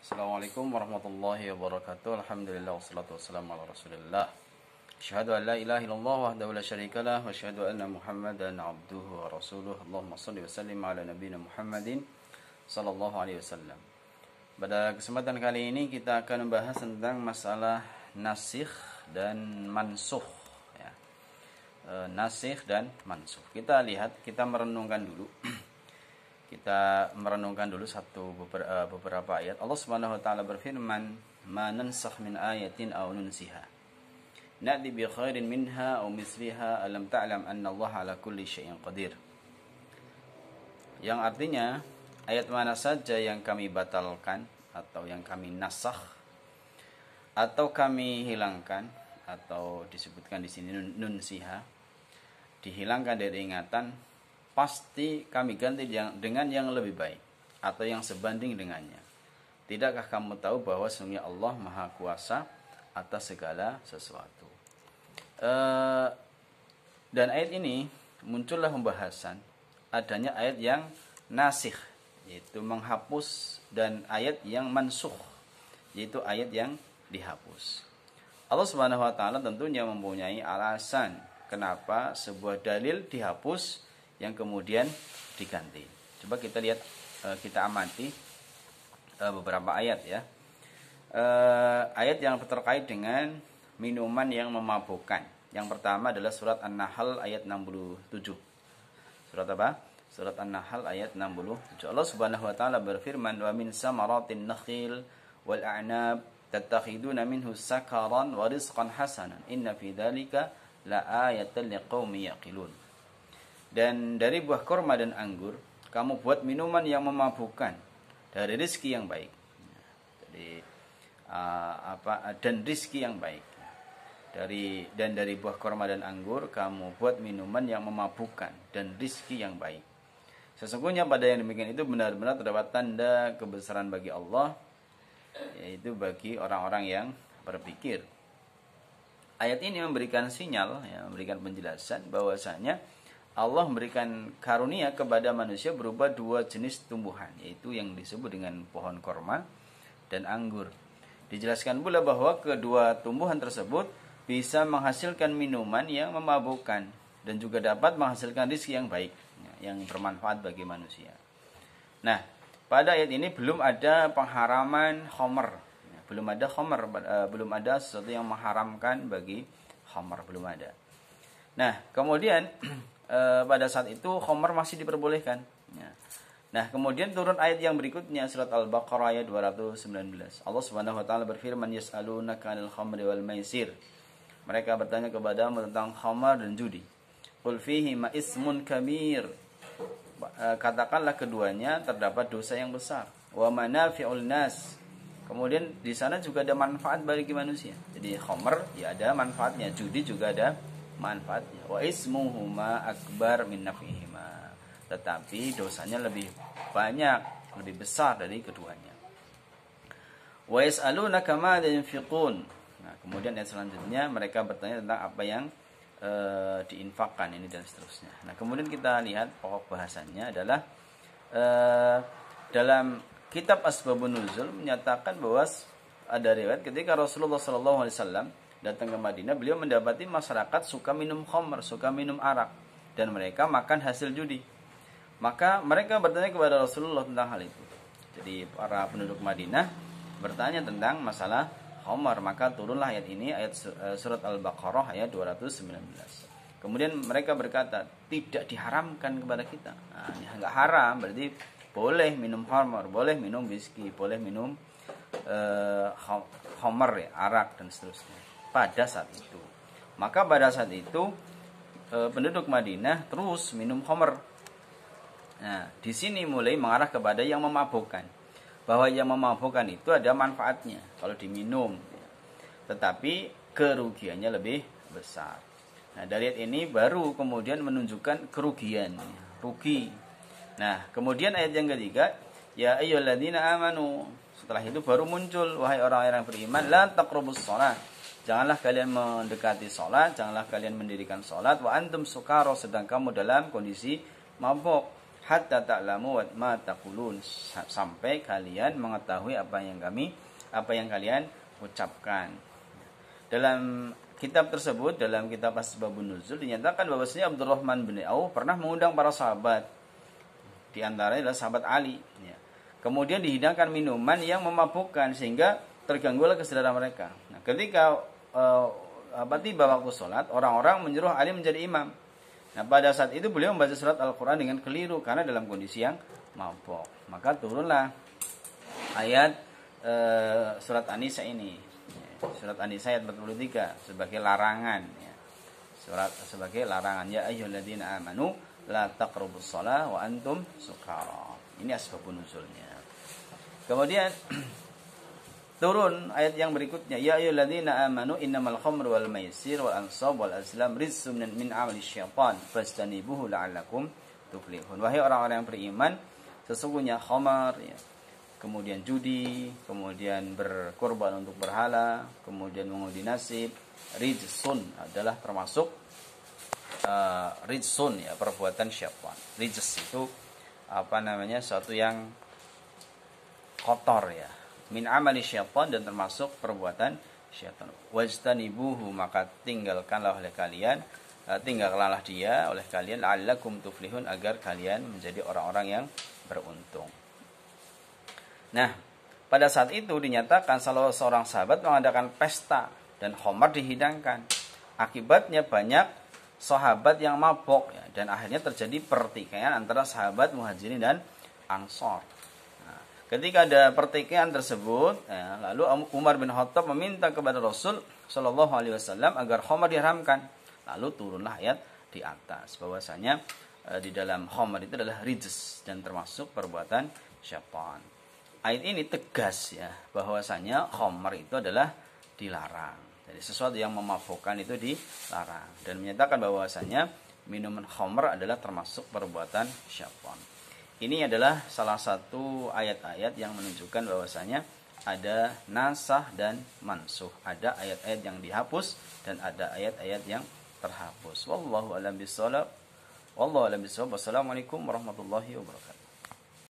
Assalamualaikum warahmatullahi wabarakatuh. Alhamdulillah wassalatu wassalamu ala Rasulillah. Asyhadu an la ilaha illallah wahdahu la syarikalah wa asyhadu anna Muhammadan abduhu wa rasuluh. Allahumma shalli wa sallim ala nabiyyina Muhammadin sallallahu alaihi wasallam. Pada kesempatan kali ini kita akan membahas tentang masalah nasikh dan mansukh ya. Nasikh dan mansukh. Kita merenungkan dulu. Kita merenungkan dulu beberapa ayat. Allah Subhanahu wa taala berfirman, "Ma nansakh min ayatin aw nunsiha na'ti bi khairin minha aw misliha alam ta'lam anna Allah ala kulli syai'in qadir." Yang artinya, ayat mana saja yang kami batalkan atau yang kami nasakh atau kami hilangkan atau disebutkan di sini nunsiha, dihilangkan dari ingatan, pasti kami ganti dengan yang lebih baik atau yang sebanding dengannya. Tidakkah kamu tahu bahwa sesungguhnya Allah Maha Kuasa atas segala sesuatu? Dan ayat ini muncullah pembahasan adanya ayat yang nasikh, yaitu menghapus, dan ayat yang mansukh, yaitu ayat yang dihapus. Allah Subhanahu wa taala tentunya mempunyai alasan kenapa sebuah dalil dihapus yang kemudian diganti. Coba kita lihat, kita amati beberapa ayat ya. Ayat yang terkait dengan minuman yang memabukkan. Yang pertama adalah surat An-Nahl ayat 67. Surat apa? Surat An-Nahl ayat 67. Allah Subhanahu wa taala berfirman, "Wa min samaratin nakhil wal a'nab tattakhiduna minhu sakaran wa rizqan hasanan. Inna fi dzalika la ayatan liqaumin yaqilun." Dan dari buah korma dan anggur kamu buat minuman yang memabukkan dari rizki yang baik. Dan rizki yang baik. Dari buah korma dan anggur kamu buat minuman yang memabukkan dan rizki yang baik. Sesungguhnya pada yang demikian itu benar-benar terdapat tanda kebesaran bagi Allah, yaitu bagi orang-orang yang berpikir. Ayat ini memberikan sinyal, memberikan penjelasan bahwasanya Allah memberikan karunia kepada manusia berupa dua jenis tumbuhan, yaitu yang disebut dengan pohon korma dan anggur. Dijelaskan pula bahwa kedua tumbuhan tersebut bisa menghasilkan minuman yang memabukkan dan juga dapat menghasilkan rezeki yang baik, yang bermanfaat bagi manusia. Nah, pada ayat ini belum ada pengharaman khamr. Belum ada sesuatu yang mengharamkan bagi khamr, belum ada. Nah, kemudian pada saat itu khamr masih diperbolehkan. Nah, kemudian turun ayat yang berikutnya, surat Al-Baqarah ayat 219. Allah Subhanahu wa taala berfirman, "Yas'alunaka 'anil khamri wal maisir." Mereka bertanya kepadamu tentang khamr dan judi. "Qul fihima ismun kabir." Katakanlah keduanya terdapat dosa yang besar. "Wa manafi'ul nas." Kemudian di sana juga ada manfaat bagi manusia. Jadi khamr ya ada manfaatnya, judi juga ada manfaatnya. Wa ismuhuma akbar min nafihima. Tetapi dosanya lebih banyak, lebih besar dari keduanya. Wa yas'alunaka madza yunfiqun. Nah, kemudian ayat selanjutnya mereka bertanya tentang apa yang diinfakkan ini dan seterusnya. Nah, kemudian kita lihat pokok bahasannya adalah dalam kitab Asbabun Nuzul menyatakan bahwa ada riwayat ketika Rasulullah SAW datang ke Madinah, beliau mendapati masyarakat suka minum khamr, suka minum arak, dan mereka makan hasil judi. Maka mereka bertanya kepada Rasulullah tentang hal itu. Jadi para penduduk Madinah bertanya tentang masalah khamr, maka turunlah ayat ini, ayat surat Al-Baqarah ayat 219. Kemudian mereka berkata, tidak diharamkan kepada kita. Nah, enggak haram, berarti boleh minum khamr, boleh minum whisky, boleh minum khamr ya, arak dan seterusnya. Pada saat itu, maka pada saat itu penduduk Madinah terus minum khamr. Nah, di sini mulai mengarah kepada yang memabukkan, bahwa yang memabukkan itu ada manfaatnya kalau diminum, tetapi kerugiannya lebih besar. Nah, dari ayat ini baru kemudian menunjukkan kerugian, rugi. Nah, kemudian ayat yang ketiga, ya ayyuhalladzina amanu. Setelah itu baru muncul, wahai orang-orang beriman, la taqrabus shalah. Janganlah kalian mendekati sholat, janganlah kalian mendirikan sholat. Wa antum sukaro, sedang kamu dalam kondisi mabuk. hatta ta'lamu ma taqulun, sampai kalian mengetahui apa yang kalian ucapkan. Dalam kitab tersebut, dalam kitab Asbabun Nuzul, dinyatakan bahwasanya Abdurrahman bin Auf pernah mengundang para sahabat. Di antaranya adalah sahabat Ali. Ya. Kemudian dihidangkan minuman yang memabukkan sehingga terganggulah kesadaran mereka. Nah, ketika tiba waktu sholat, orang-orang menyuruh Ali menjadi imam. Nah, pada saat itu beliau membaca surat Al-Quran dengan keliru karena dalam kondisi yang mabuk. Maka turunlah ayat surat An-Nisa ini. Surat An-Nisa ayat 43 sebagai larangan. Ya. Surat sebagai larangan. Ya ayyuhalladzina amanu la taqrabus shalah wa antum sukara. Ini asbabun nuzulnya. Kemudian turun ayat yang berikutnya, ya ayyuhalladzina amanu innamal khamru wal maisir wal ansab wal azlam rizqun min amali syaitan fastanibuhu la'allakum tuflihun. Wahai orang-orang yang beriman, sesungguhnya khamar, ya, kemudian judi, kemudian berkorban untuk berhala, kemudian mengundi nasib, rijsun adalah termasuk rijsun, ya, perbuatan syaitan. Rijs itu suatu yang kotor, ya, min amali syaitan, dan termasuk perbuatan syaitan. Wajtanibuhu, maka tinggalkanlah dia oleh kalian, la'allakum tuflihun, agar kalian menjadi orang-orang yang beruntung. Nah, pada saat itu dinyatakan salah seorang sahabat mengadakan pesta dan khamar dihidangkan. Akibatnya banyak sahabat yang mabok, ya, dan akhirnya terjadi pertikaian antara sahabat Muhajirin dan Ansor. Nah, ketika ada pertikaian tersebut, ya, lalu Umar bin Khattab meminta kepada Rasul Shallallahu Alaihi Wasallam agar khamar diharamkan. Lalu turunlah ayat di atas bahwasanya di dalam khamar itu adalah rijs dan termasuk perbuatan syaitan. Ayat ini tegas, ya, bahwasanya khamar itu adalah dilarang. Jadi sesuatu yang memabukkan itu dilarang, dan menyatakan bahwasanya minuman khamar adalah termasuk perbuatan syaitan. Ini adalah salah satu ayat-ayat yang menunjukkan bahwasanya ada nasah dan mansuh. Ada ayat-ayat yang dihapus dan ada ayat-ayat yang terhapus. Wallahu a'lam bishawab. Wassalamualaikum warahmatullahi wabarakatuh.